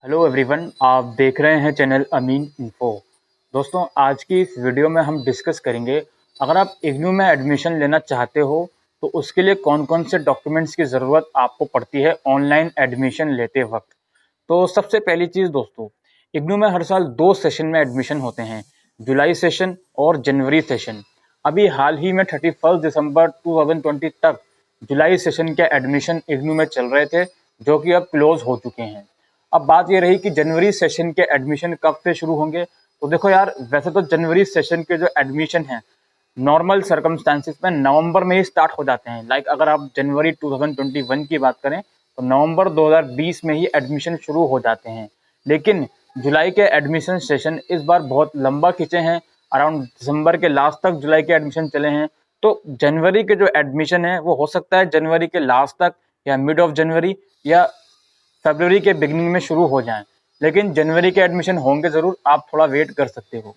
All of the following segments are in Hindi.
हेलो एवरीवन, आप देख रहे हैं चैनल अमीन इन्फो। दोस्तों, आज की इस वीडियो में हम डिस्कस करेंगे, अगर आप इग्नू में एडमिशन लेना चाहते हो तो उसके लिए कौन कौन से डॉक्यूमेंट्स की ज़रूरत आपको पड़ती है ऑनलाइन एडमिशन लेते वक्त। तो सबसे पहली चीज़ दोस्तों, इग्नू में हर साल 2 सेशन में एडमिशन होते हैं, जुलाई सेशन और जनवरी सेशन। अभी हाल ही में 31 दिसंबर 2020 तक जुलाई सेशन के एडमिशन इग्नू में चल रहे थे, जो कि अब क्लोज हो चुके हैं। अब बात ये रही कि जनवरी सेशन के एडमिशन कब से शुरू होंगे। तो देखो यार, वैसे तो जनवरी सेशन के जो एडमिशन हैं नॉर्मल सर्कमस्टांसिस में नवंबर में ही स्टार्ट हो जाते हैं। लाइक अगर आप जनवरी 2021 की बात करें तो नवंबर 2020 में ही एडमिशन शुरू हो जाते हैं। लेकिन जुलाई के एडमिशन सेशन इस बार बहुत लंबा खींचे हैं, अराउंड दिसंबर के लास्ट तक जुलाई के एडमिशन चले हैं। तो जनवरी के जो एडमिशन है वो हो सकता है जनवरी के लास्ट तक या मिड ऑफ जनवरी या फरवरी के बिगिनिंग में शुरू हो जाएं। लेकिन जनवरी के एडमिशन होंगे ज़रूर, आप थोड़ा वेट कर सकते हो।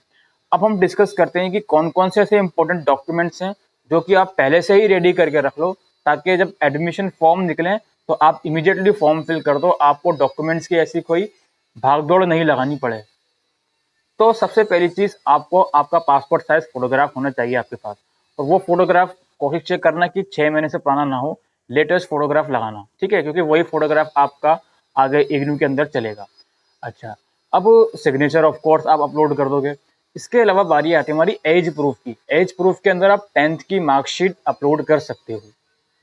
अब हम डिस्कस करते हैं कि कौन कौन से ऐसे इंपॉर्टेंट डॉक्यूमेंट्स हैं जो कि आप पहले से ही रेडी करके रख लो, ताकि जब एडमिशन फॉर्म निकलें तो आप इमीडिएटली फॉर्म फिल कर दो, आपको डॉक्यूमेंट्स की ऐसी कोई भागदौड़ नहीं लगानी पड़े। तो सबसे पहली चीज़, आपको आपका पासपोर्ट साइज फोटोग्राफ होना चाहिए आपके पास। और वो फोटोग्राफ कोशिश चेक करना कि 6 महीने से पुराना ना हो, लेटेस्ट फोटोग्राफ लगाना, ठीक है, क्योंकि वही फोटोग्राफ आपका आगे इग्नू के अंदर चलेगा। अच्छा, अब सिग्नेचर ऑफ कोर्स आप अपलोड कर दोगे। इसके अलावा बारी आती है हमारी एज प्रूफ की। एज प्रूफ के अंदर आप 10th की मार्कशीट अपलोड कर सकते हो।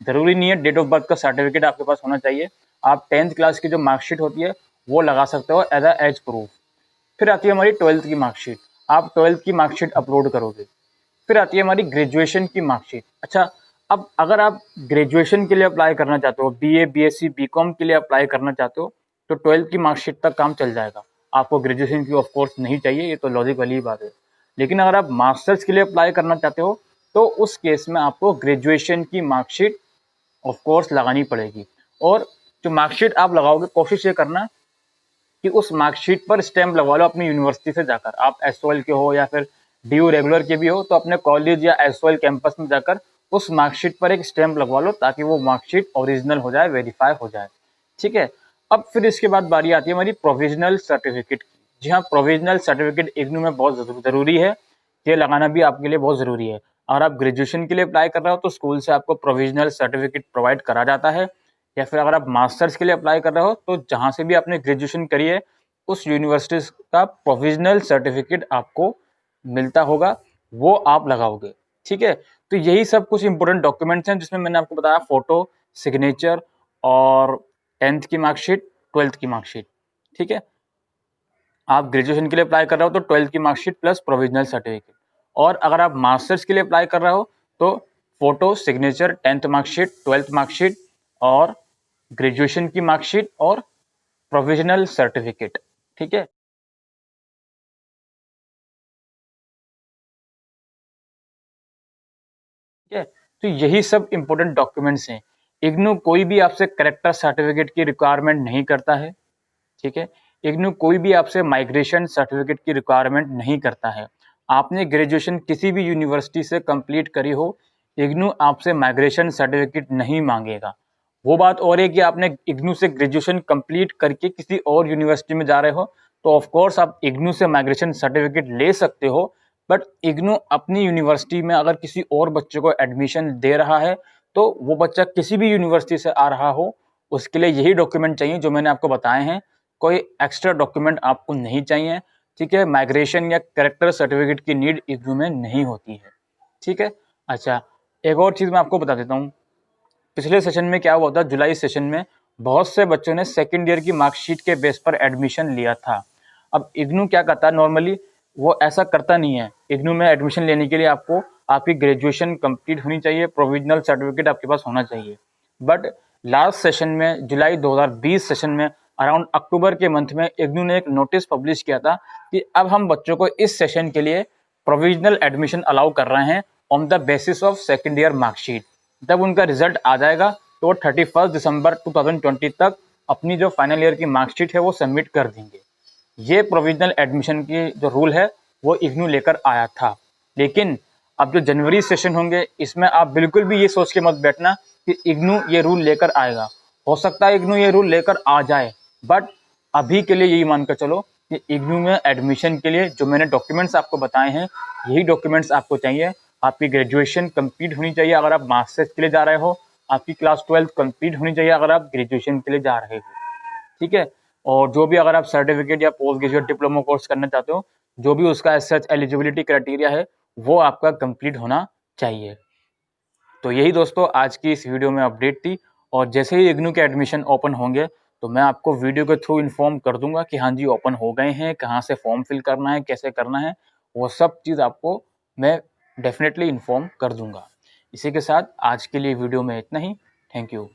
ज़रूरी नहीं है डेट ऑफ बर्थ का सर्टिफिकेट आपके पास होना चाहिए, आप 10th क्लास की जो मार्कशीट होती है वो लगा सकते हो एज अ एज प्रूफ। फिर आती है हमारी 12th की मार्कशीट, आप 12th की मार्कशीट अपलोड करोगे। फिर आती है हमारी ग्रेजुएशन की मार्कशीट। अच्छा, अब अगर आप ग्रेजुएशन के लिए अप्लाई करना चाहते हो, बीए, बीएससी, बीकॉम के लिए अप्लाई करना चाहते हो, तो 12th की मार्कशीट तक काम चल जाएगा। आपको ग्रेजुएशन की ऑफ कोर्स नहीं चाहिए, ये तो लॉजिक वाली ही बात है। लेकिन अगर आप मास्टर्स के लिए अप्लाई करना चाहते हो तो उस केस में आपको ग्रेजुएशन की मार्कशीट ऑफ कोर्स लगानी पड़ेगी। और जो मार्कशीट आप लगाओगे, कोशिश ये करना कि उस मार्कशीट पर स्टैंप लगवा लो अपनी यूनिवर्सिटी से जाकर। आप एसओएल के हो या फिर डीयू रेगुलर के भी हो तो अपने कॉलेज या एसओएल कैंपस में जाकर उस मार्कशीट पर एक स्टैंप लगवा लो, ताकि वो मार्कशीट ओरिजिनल हो जाए, वेरीफाई हो जाए। ठीक है। अब फिर इसके बाद बारी आती है हमारी प्रोविजनल सर्टिफिकेट की। जी हाँ, प्रोविजनल सर्टिफिकेट इग्नू में बहुत ज़रूरी है, ये लगाना भी आपके लिए बहुत ज़रूरी है। अगर आप ग्रेजुएशन के लिए अप्लाई कर रहे हो तो स्कूल से आपको प्रोविजनल सर्टिफिकेट प्रोवाइड करा जाता है, या फिर अगर आप मास्टर्स के लिए अप्लाई कर रहे हो तो जहाँ से भी आपने ग्रेजुएशन करी है उस यूनिवर्सिटी का प्रोविजनल सर्टिफिकेट आपको मिलता होगा, वो आप लगाओगे। ठीक है। तो यही सब कुछ इंपॉर्टेंट डॉक्यूमेंट्स हैं जिसमें मैंने आपको बताया फोटो, सिग्नेचर और 10th की मार्कशीट, 12th की मार्कशीट। ठीक है। आप ग्रेजुएशन के लिए अप्लाई कर रहे हो तो 12th की मार्कशीट प्लस प्रोविजनल सर्टिफिकेट, और अगर आप मास्टर्स के लिए अप्लाई कर रहे हो तो photo, signature, 10th marksheet, 12th marksheet और ग्रेजुएशन की मार्कशीट और प्रोविजनल सर्टिफिकेट। ठीक है। ठीक है। तो यही सब इंपॉर्टेंट डॉक्यूमेंट्स हैं। इग्नू कोई भी आपसे करेक्टर सर्टिफिकेट की रिक्वायरमेंट नहीं करता है। ठीक है। इग्नू कोई भी आपसे माइग्रेशन सर्टिफिकेट की रिक्वायरमेंट नहीं करता है। आपने ग्रेजुएशन किसी भी यूनिवर्सिटी से कंप्लीट करी हो, इग्नू आपसे माइग्रेशन सर्टिफिकेट नहीं मांगेगा। वो बात और है कि आपने इग्नू से ग्रेजुएशन कंप्लीट करके किसी और यूनिवर्सिटी में जा रहे हो तो ऑफ कोर्स आप इग्नू से माइग्रेशन सर्टिफिकेट ले सकते हो। बट इग्नू अपनी यूनिवर्सिटी में अगर किसी और बच्चे को एडमिशन दे रहा है तो वो बच्चा किसी भी यूनिवर्सिटी से आ रहा हो, उसके लिए यही डॉक्यूमेंट चाहिए जो मैंने आपको बताए हैं। कोई एक्स्ट्रा डॉक्यूमेंट आपको नहीं चाहिए। ठीक है। माइग्रेशन या कैरेक्टर सर्टिफिकेट की नीड इग्नू में नहीं होती है। ठीक है। अच्छा, एक और चीज़ मैं आपको बता देता हूँ। पिछले सेशन में क्या हुआ था, जुलाई सेशन में बहुत से बच्चों ने सेकेंड ईयर की मार्कशीट के बेस पर एडमिशन लिया था। अब इग्नू क्या करता है, नॉर्मली वो ऐसा करता नहीं है। इग्नू में एडमिशन लेने के लिए आपको आपकी ग्रेजुएशन कंप्लीट होनी चाहिए, प्रोविजनल सर्टिफिकेट आपके पास होना चाहिए। बट लास्ट सेशन में, जुलाई 2020 सेशन में, अराउंड अक्टूबर के मंथ में इग्नू ने एक नोटिस पब्लिश किया था कि अब हम बच्चों को इस सेशन के लिए प्रोविजनल एडमिशन अलाउ कर रहे हैं on the basis of second year marksheet. जब उनका रिजल्ट आ जाएगा तो वो 31 दिसंबर 2020 तक अपनी जो फाइनल ईयर की मार्कशीट है वो सबमिट कर देंगे। ये प्रोविजनल एडमिशन की जो रूल है वो इग्नू लेकर आया था। लेकिन अब जो जनवरी सेशन होंगे इसमें आप बिल्कुल भी ये सोच के मत बैठना कि इग्नू ये रूल लेकर आएगा। हो सकता है इग्नू ये रूल लेकर आ जाए, बट अभी के लिए यही मानकर चलो कि इग्नू में एडमिशन के लिए जो मैंने डॉक्यूमेंट्स आपको बताए हैं, यही डॉक्यूमेंट्स आपको चाहिए। आपकी ग्रेजुएशन कंप्लीट होनी चाहिए अगर आप मास्टर्स के लिए जा रहे हो, आपकी क्लास 12 कंप्लीट होनी चाहिए अगर आप ग्रेजुएशन के लिए जा रहे हो, ठीक है। और जो भी अगर आप सर्टिफिकेट या पोस्ट ग्रेजुएट डिप्लोमा कोर्स करना चाहते हो, जो भी उसका एज सच एलिजिबिलिटी क्राइटेरिया है, वो आपका कंप्लीट होना चाहिए। तो यही दोस्तों आज की इस वीडियो में अपडेट थी, और जैसे ही इग्नू के एडमिशन ओपन होंगे तो मैं आपको वीडियो के थ्रू इन्फॉर्म कर दूंगा कि हाँ जी ओपन हो गए हैं, कहाँ से फॉर्म फिल करना है, कैसे करना है, वो सब चीज़ आपको मैं डेफिनेटली इन्फॉर्म कर दूंगा। इसी के साथ आज के लिए वीडियो में इतना ही। Thank you.